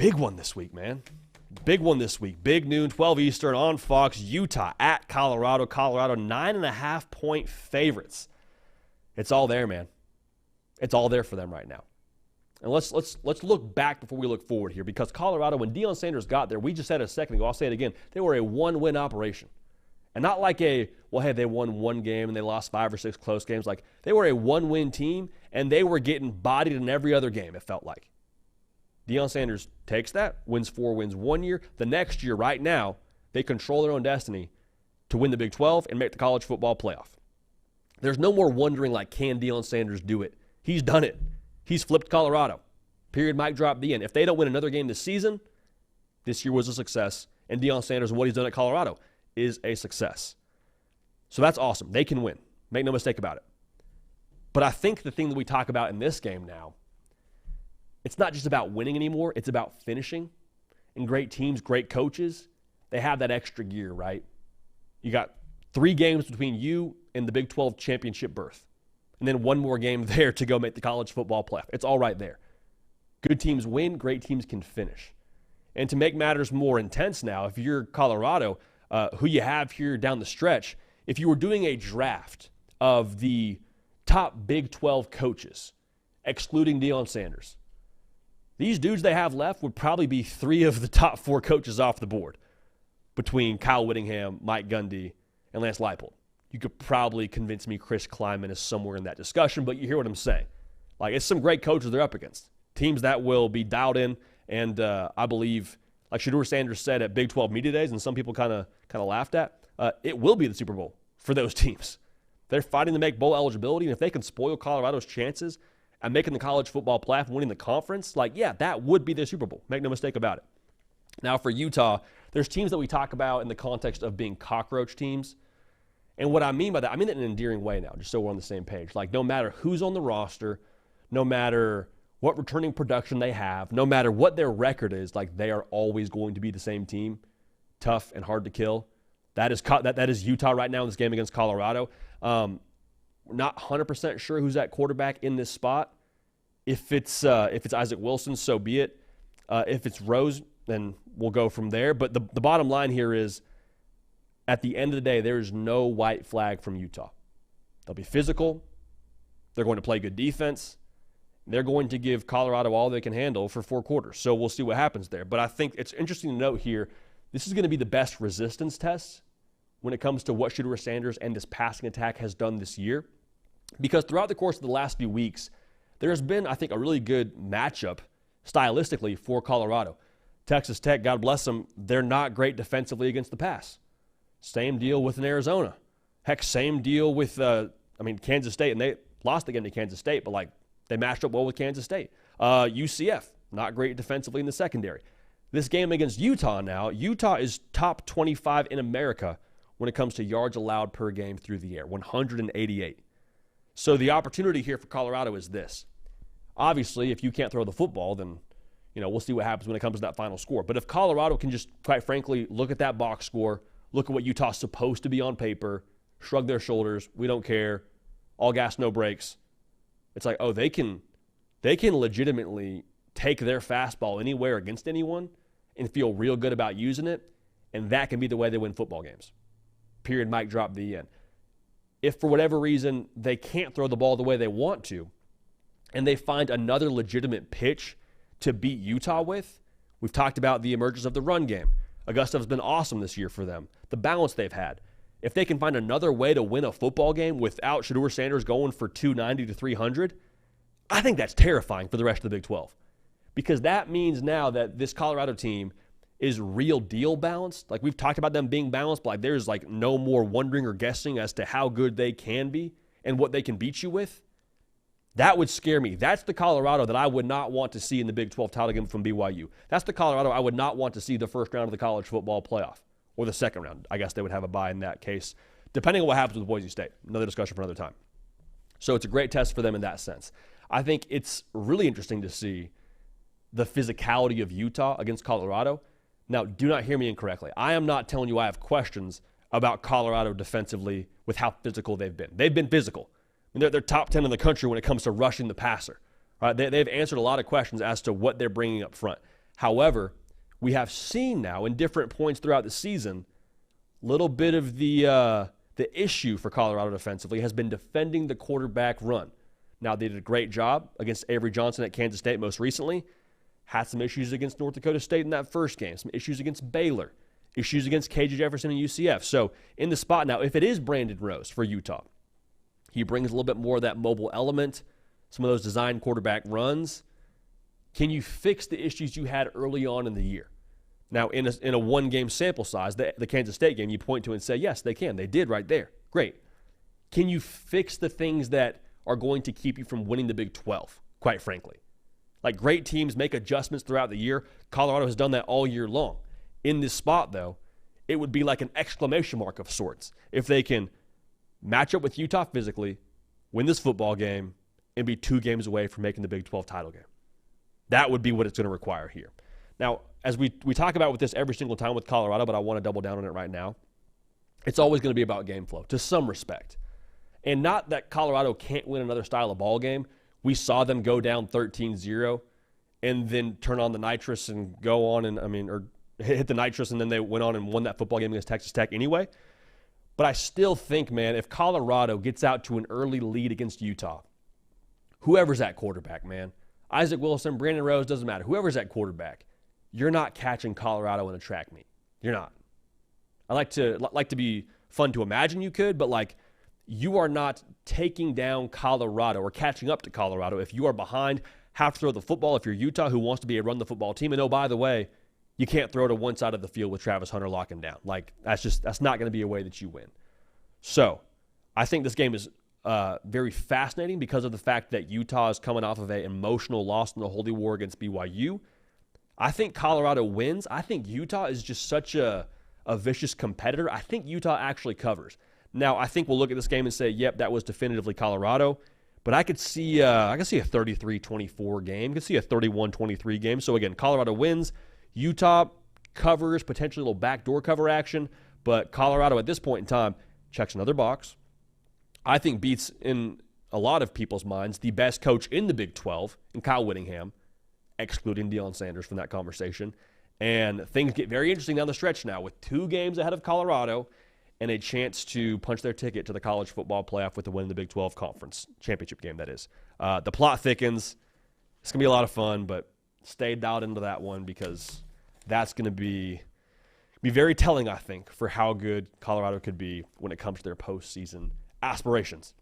Big one this week, man. Big one this week. Big noon, 12 Eastern on Fox. Utah at Colorado. Colorado 9.5-point favorites. It's all there, man. It's all there for them right now. And let's look back before we look forward here, because Colorado, when Deion Sanders got there, we just said it a second ago, I'll say it again, they were a one-win operation. And not like they won one game and they lost 5 or 6 close games. Like, they were a one-win team, and they were getting bodied in every other game, it felt like. Deion Sanders takes that, wins 4 wins one year. The next year, right now, they control their own destiny to win the Big 12 and make the college football playoff. There's no more wondering, like, can Deion Sanders do it? He's done it. He's flipped Colorado. Period, mic drop, the end. If they don't win another game this season, this year was a success. And Deion Sanders and what he's done at Colorado is a success. So that's awesome. They can win. Make no mistake about it. But I think the thing that we talk about in this game now, it's not just about winning anymore. It's about finishing. And great teams, great coaches, they have that extra gear, right? You got 3 games between you and the Big 12 championship berth. And then 1 more game there to go make the college football playoff. It's all right there. Good teams win. Great teams can finish. And to make matters more intense now, if you're Colorado, who you have here down the stretch, if you were doing a draft of the top Big 12 coaches, excluding Deion Sanders, these dudes they have left would probably be 3 of the top 4 coaches off the board between Kyle Whittingham, Mike Gundy, and Lance Leipold. You could probably convince me Chris Kleiman is somewhere in that discussion, but you hear what I'm saying. Like, it's some great coaches they're up against. Teams that will be dialed in, and I believe, like Shedeur Sanders said at Big 12 Media Days, and some people kind of laughed at, it will be the Super Bowl for those teams. They're fighting to make bowl eligibility, and if they can spoil Colorado's chances at making the college football playoff and winning the conference, like, yeah, that would be their Super Bowl. Make no mistake about it. Now, for Utah, there's teams that we talk about in the context of being cockroach teams. And what I mean by that, I mean it in an endearing way now, just so we're on the same page. Like, no matter who's on the roster, no matter what returning production they have, no matter what their record is, like, they are always going to be the same team, tough and hard to kill. That is Utah right now in this game against Colorado. We're not 100% sure who's at quarterback in this spot. If it's Isaac Wilson, so be it. If it's Rose, then we'll go from there. But the bottom line here is, at the end of the day, there is no white flag from Utah. They'll be physical. They're going to play good defense. They're going to give Colorado all they can handle for 4 quarters. So we'll see what happens there. But I think it's interesting to note here, this is going to be the best resistance test when it comes to what Shedeur Sanders and this passing attack has done this year. Because throughout the course of the last few weeks, there's been, I think, a really good matchup stylistically for Colorado. Texas Tech, God bless them, they're not great defensively against the pass. Same deal with Arizona. Heck, same deal with, Kansas State. And they lost again to Kansas State, but, they matched up well with Kansas State. UCF, not great defensively in the secondary. This game against Utah now, Utah is top 25 in America when it comes to yards allowed per game through the air, 188. So the opportunity here for Colorado is this. Obviously, if you can't throw the football, then, we'll see what happens when it comes to that final score. But if Colorado can just, quite frankly, look at that box score, look at what Utah's supposed to be on paper, shrug their shoulders, we don't care, all gas, no brakes. It's like, oh, they can legitimately take their fastball anywhere against anyone and feel real good about using it, and that can be the way they win football games. Period, mic drop, the end. If for whatever reason they can't throw the ball the way they want to, and they find another legitimate pitch to beat Utah with, we've talked about the emergence of the run game. Augusta has been awesome this year for them. The balance they've had. If they can find another way to win a football game without Shedeur Sanders going for 290 to 300, I think that's terrifying for the rest of the Big 12. Because that means now that this Colorado team is real deal balanced. Like, we've talked about them being balanced, but there's no more wondering or guessing as to how good they can be and what they can beat you with. That would scare me. That's the Colorado that I would not want to see in the Big 12 title game from BYU. That's the Colorado I would not want to see the first round of the college football playoff. Or the second round. I guess they would have a bye in that case, depending on what happens with Boise State. Another discussion for another time. So it's a great test for them in that sense. I think it's really interesting to see the physicality of Utah against Colorado. Now, do not hear me incorrectly. I am not telling you I have questions about Colorado defensively with how physical they've been. They've been physical. They're top 10 in the country when it comes to rushing the passer. Right? They've answered a lot of questions as to what they're bringing up front. However, we have seen now in different points throughout the season, little bit of the issue for Colorado defensively has been defending the quarterback run. Now, they did a great job against Avery Johnson at Kansas State most recently. Had some issues against North Dakota State in that first game. Some issues against Baylor. Issues against KJ Jefferson and UCF. So, in the spot now, if it is Brandon Rose for Utah, he brings a little bit more of that mobile element, some of those design quarterback runs. Can you fix the issues you had early on in the year? Now, in a one-game sample size, the Kansas State game, you point to and say, yes, they can. They did right there. Great. Can you fix the things that are going to keep you from winning the Big 12, quite frankly? Like, great teams make adjustments throughout the year. Colorado has done that all year long. In this spot, though, it would be like an exclamation mark of sorts if they can match up with Utah physically, win this football game, and be 2 games away from making the Big 12 title game. That would be what it's going to require here. Now, as we talk about with this every single time with Colorado, but I want to double down on it right now, it's always going to be about game flow to some respect. And not that Colorado can't win another style of ball game. We saw them go down 13-0 and then turn on the nitrous and go on or hit the nitrous, and then they went on and won that football game against Texas Tech anyway. But I still think, man, if Colorado gets out to an early lead against Utah, whoever's at quarterback, man, Isaac Wilson, Brandon Rose, doesn't matter. Whoever's at quarterback, you're not catching Colorado in a track meet. You're not. I like to be fun to imagine you could, but like, you are not taking down Colorado or catching up to Colorado if you are behind, have to throw the football if you're Utah, who wants to be a run-the-football team. And oh, by the way, you can't throw to one side of the field with Travis Hunter locking down. Like, that's not going to be a way that you win. So I think this game is very fascinating because of the fact that Utah is coming off of an emotional loss in the Holy War against BYU. I think Colorado wins. I think Utah is just such a vicious competitor. I think Utah actually covers. Now, I think we'll look at this game and say, yep, that was definitively Colorado. But I could see a 33-24 game. I could see a 31-23 game. So, again, Colorado wins. Utah covers, potentially a little backdoor cover action. But Colorado, at this point in time, checks another box. I think beats, in a lot of people's minds, the best coach in the Big 12, in Kyle Whittingham, excluding Deion Sanders from that conversation. And things get very interesting down the stretch now with 2 games ahead of Colorado and a chance to punch their ticket to the college football playoff with the win in the Big 12 conference championship game, that is. The plot thickens. It's going to be a lot of fun, but stay dialed into that one because that's going to be very telling, I think, for how good Colorado could be when it comes to their postseason aspirations.